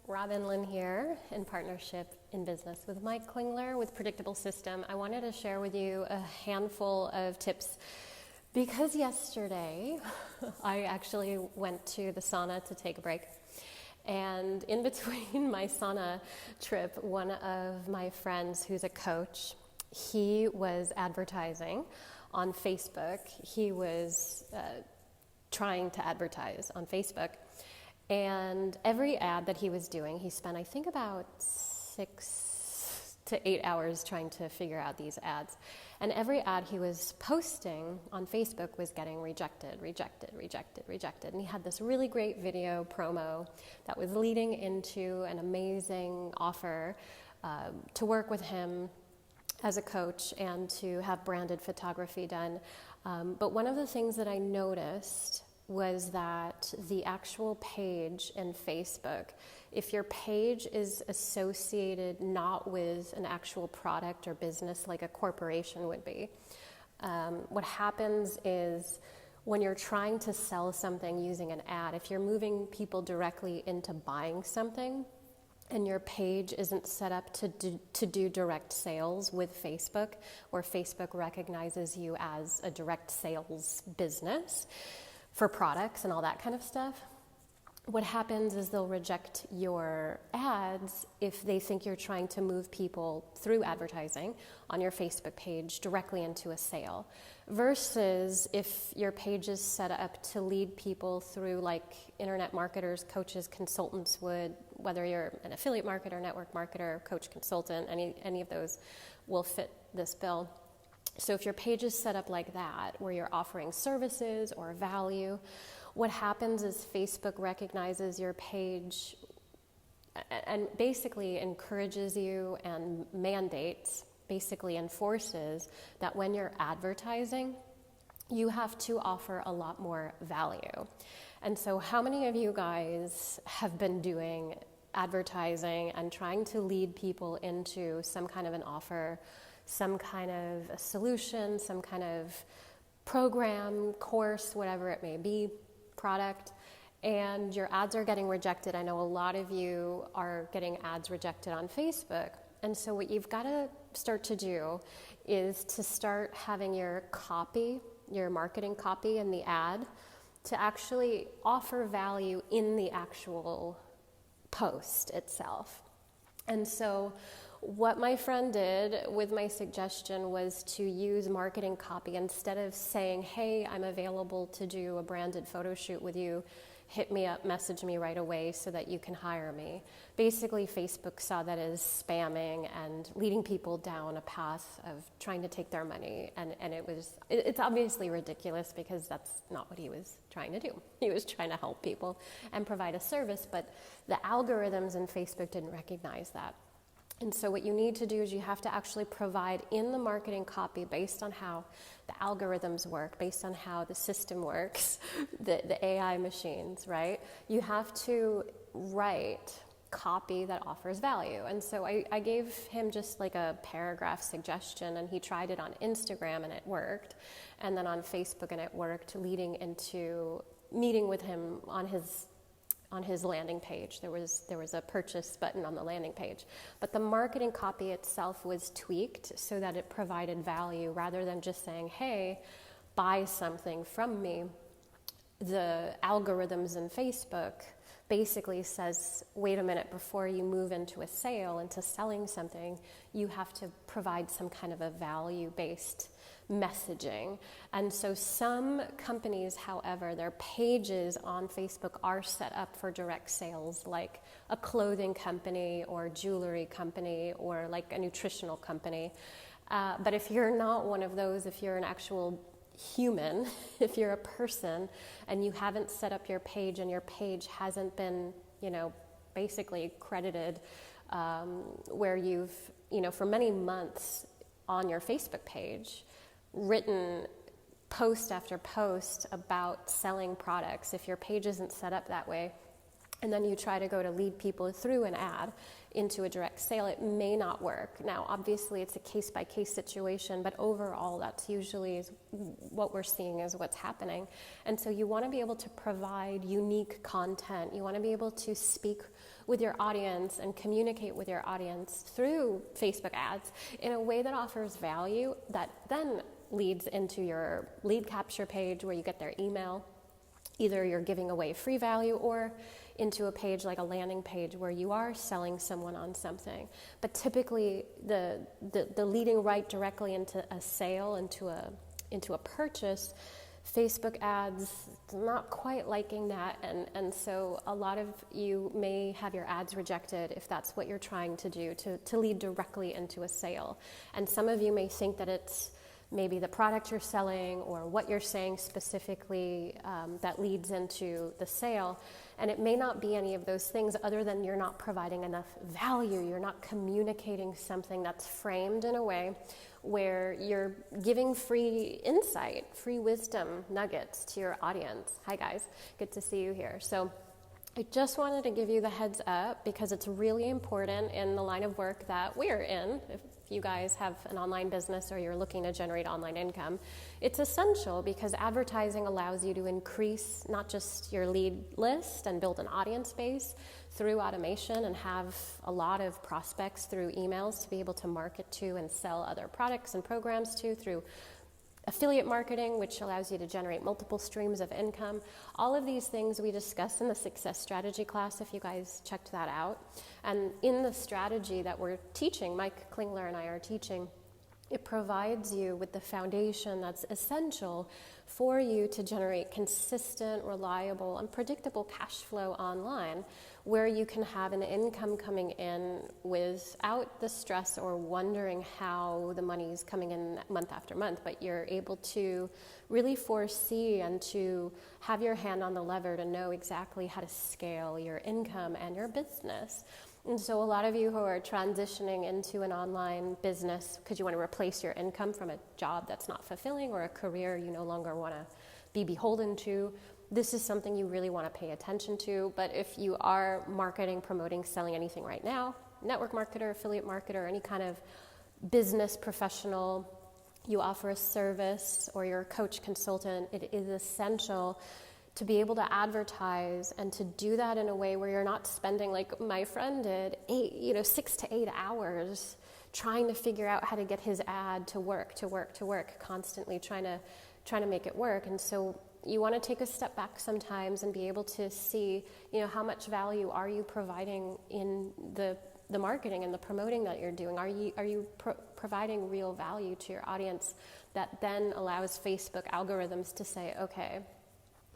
Robin Lynn here, in partnership in business with Mike Klingler with Predictable System. I wanted to share with you a handful of tips because yesterday I actually went to the sauna to take a break. And in between my sauna trip, one of my friends who's a coach, he was advertising on Facebook. He was trying to advertise on Facebook. And every ad that he was doing, he spent, I think, about 6 to 8 hours trying to figure out these ads. And every ad he was posting on Facebook was getting rejected. And he had this really great video promo that was leading into an amazing offer to work with him as a coach and to have branded photography done. But one of the things that I noticed was that the actual page in Facebook, if your page is associated not with an actual product or business like a corporation would be, what happens is when you're trying to sell something using an ad, if you're moving people directly into buying something and your page isn't set up to do direct sales with Facebook, or Facebook recognizes you as a direct sales business for products and all that kind of stuff, what happens is they'll reject your ads if they think you're trying to move people through advertising on your Facebook page directly into a sale, versus if your page is set up to lead people through like internet marketers, coaches, consultants would, whether you're an affiliate marketer, network marketer, coach, consultant, any of those will fit this bill. So if your page is set up like that, where you're offering services or value, what happens is Facebook recognizes your page and basically encourages you and mandates, basically enforces that when you're advertising, you have to offer a lot more value. And so how many of you guys have been doing advertising and trying to lead people into some kind of an offer, some kind of a solution, some kind of program, course, whatever it may be, product, and your ads are getting rejected? I know a lot of you are getting ads rejected on Facebook. And so what you've got to start to do is to start having your copy, your marketing copy in the ad, to actually offer value in the actual post itself. And so what my friend did with my suggestion was to use marketing copy. Instead of saying, hey, I'm available to do a branded photo shoot with you, hit me up, message me right away so that you can hire me. Basically, Facebook saw that as spamming and leading people down a path of trying to take their money. And it's obviously ridiculous because that's not what he was trying to do. He was trying to help people and provide a service, but the algorithms in Facebook didn't recognize that. And so what you need to do is you have to actually provide in the marketing copy based on how the algorithms work, based on how the system works, the AI machines, right? You have to write copy that offers value. And so I gave him just like a paragraph suggestion, and he tried it on Instagram and it worked, and then on Facebook and it worked, leading into meeting with him on his landing page. There was a purchase button on the landing page. But the marketing copy itself was tweaked so that it provided value rather than just saying, hey, buy something from me. The algorithms in Facebook basically says, wait a minute, before you move into a sale, into selling something, you have to provide some kind of a value-based messaging. And so some companies, however, their pages on Facebook are set up for direct sales, like a clothing company or jewelry company or like a nutritional company. But if you're not one of those, if you're an actual human, if you're a person and you haven't set up your page and your page hasn't been, basically credited, where you've, for many months on your Facebook page, written post after post about selling products, if your page isn't set up that way, and then you try to go to lead people through an ad into a direct sale, it may not work. Now, obviously, it's a case-by-case situation, but overall, that's usually what we're seeing is what's happening. And so you want to be able to provide unique content. You want to be able to speak with your audience and communicate with your audience through Facebook ads in a way that offers value that then leads into your lead capture page where you get their email. Either you're giving away free value or into a page like a landing page where you are selling someone on something. But typically the leading right directly into a sale, into a purchase, Facebook ads, not quite liking that, and so a lot of you may have your ads rejected if that's what you're trying to do, to lead directly into a sale. And some of you may think that it's maybe the product you're selling or what you're saying specifically that leads into the sale. And it may not be any of those things other than you're not providing enough value. You're not communicating something that's framed in a way where you're giving free insight, free wisdom nuggets to your audience. Hi guys, good to see you here. So I just wanted to give you the heads up because it's really important in the line of work that we're in. If you guys have an online business or you're looking to generate online income, it's essential because advertising allows you to increase not just your lead list and build an audience base through automation and have a lot of prospects through emails to be able to market to and sell other products and programs to, through affiliate marketing, which allows you to generate multiple streams of income. All of these things we discuss in the success strategy class, if you guys checked that out. And in the strategy that we're teaching, Mike Klingler and I are teaching, it provides you with the foundation that's essential for you to generate consistent, reliable, and predictable cash flow online, where you can have an income coming in without the stress or wondering how the money's coming in month after month, but you're able to really foresee and to have your hand on the lever to know exactly how to scale your income and your business. And so a lot of you who are transitioning into an online business because you want to replace your income from a job that's not fulfilling or a career you no longer want to be beholden to, this is something you really want to pay attention to. But if you are marketing, promoting, selling anything right now, network marketer, affiliate marketer, any kind of business professional, you offer a service or you're a coach, consultant, it is essential to be able to advertise and to do that in a way where you're not spending, like my friend did, 6 to 8 hours trying to figure out how to get his ad to work, constantly trying to make it work. And so you want to take a step back sometimes and be able to see, how much value are you providing in the marketing and the promoting that you're doing? Are you providing real value to your audience that then allows Facebook algorithms to say, okay,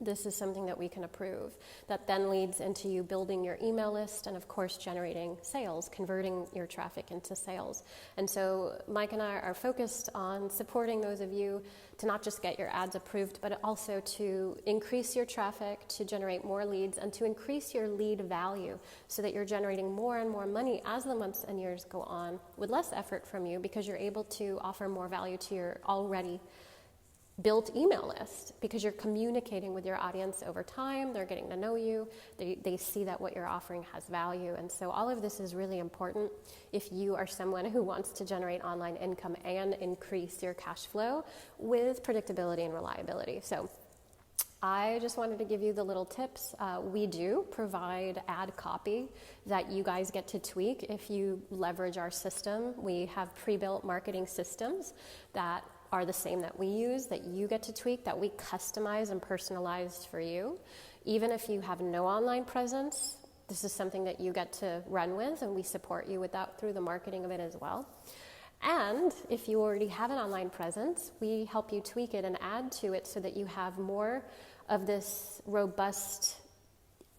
this is something that we can approve, that then leads into you building your email list and, of course, generating sales, converting your traffic into sales. And so Mike and I are focused on supporting those of you to not just get your ads approved, but also to increase your traffic, to generate more leads, and to increase your lead value so that you're generating more and more money as the months and years go on with less effort from you, because you're able to offer more value to your already built email list, because you're communicating with your audience over time. They're getting to know you. They see that what you're offering has value. And so all of this is really important if you are someone who wants to generate online income and increase your cash flow with predictability and reliability. So I just wanted to give you the little tips. We do provide ad copy that you guys get to tweak if you leverage our system. We have pre-built marketing systems that are the same that we use, that you get to tweak, that we customize and personalize for you. Even if you have no online presence, this is something that you get to run with, and we support you with that through the marketing of it as well. And if you already have an online presence, we help you tweak it and add to it so that you have more of this robust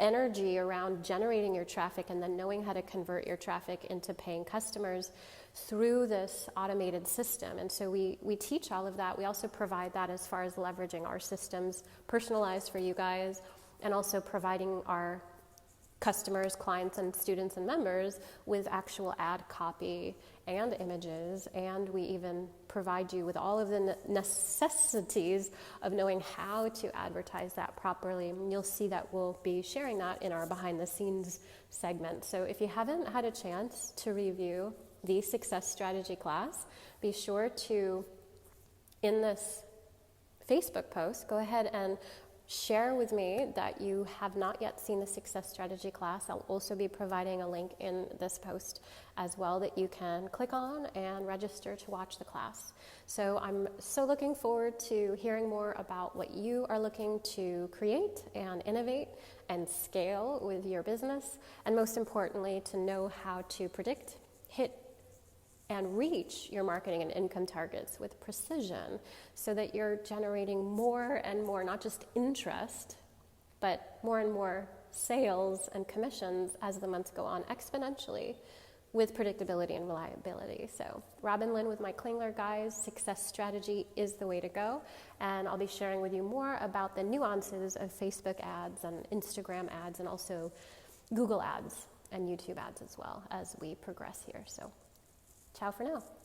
energy around generating your traffic and then knowing how to convert your traffic into paying customers through this automated system. And so we teach all of that. We also provide that as far as leveraging our systems, personalized for you guys, and also providing our customers, clients, and students and members with actual ad copy and images, and we even provide you with all of the necessities of knowing how to advertise that properly. And you'll see that we'll be sharing that in our behind the scenes segment. So if you haven't had a chance to review the success strategy class, be sure to, in this Facebook post, go ahead and share with me that you have not yet seen the success strategy class. I'll also be providing a link in this post as well that you can click on and register to watch the class. So I'm so looking forward to hearing more about what you are looking to create and innovate and scale with your business, and most importantly, to know how to predict, hit, and reach your marketing and income targets with precision so that you're generating more and more, not just interest, but more and more sales and commissions as the months go on exponentially with predictability and reliability. So Robin Lynn with Mike Klingler, guys, success strategy is the way to go. And I'll be sharing with you more about the nuances of Facebook ads and Instagram ads and also Google ads and YouTube ads as well as we progress here. So ciao for now.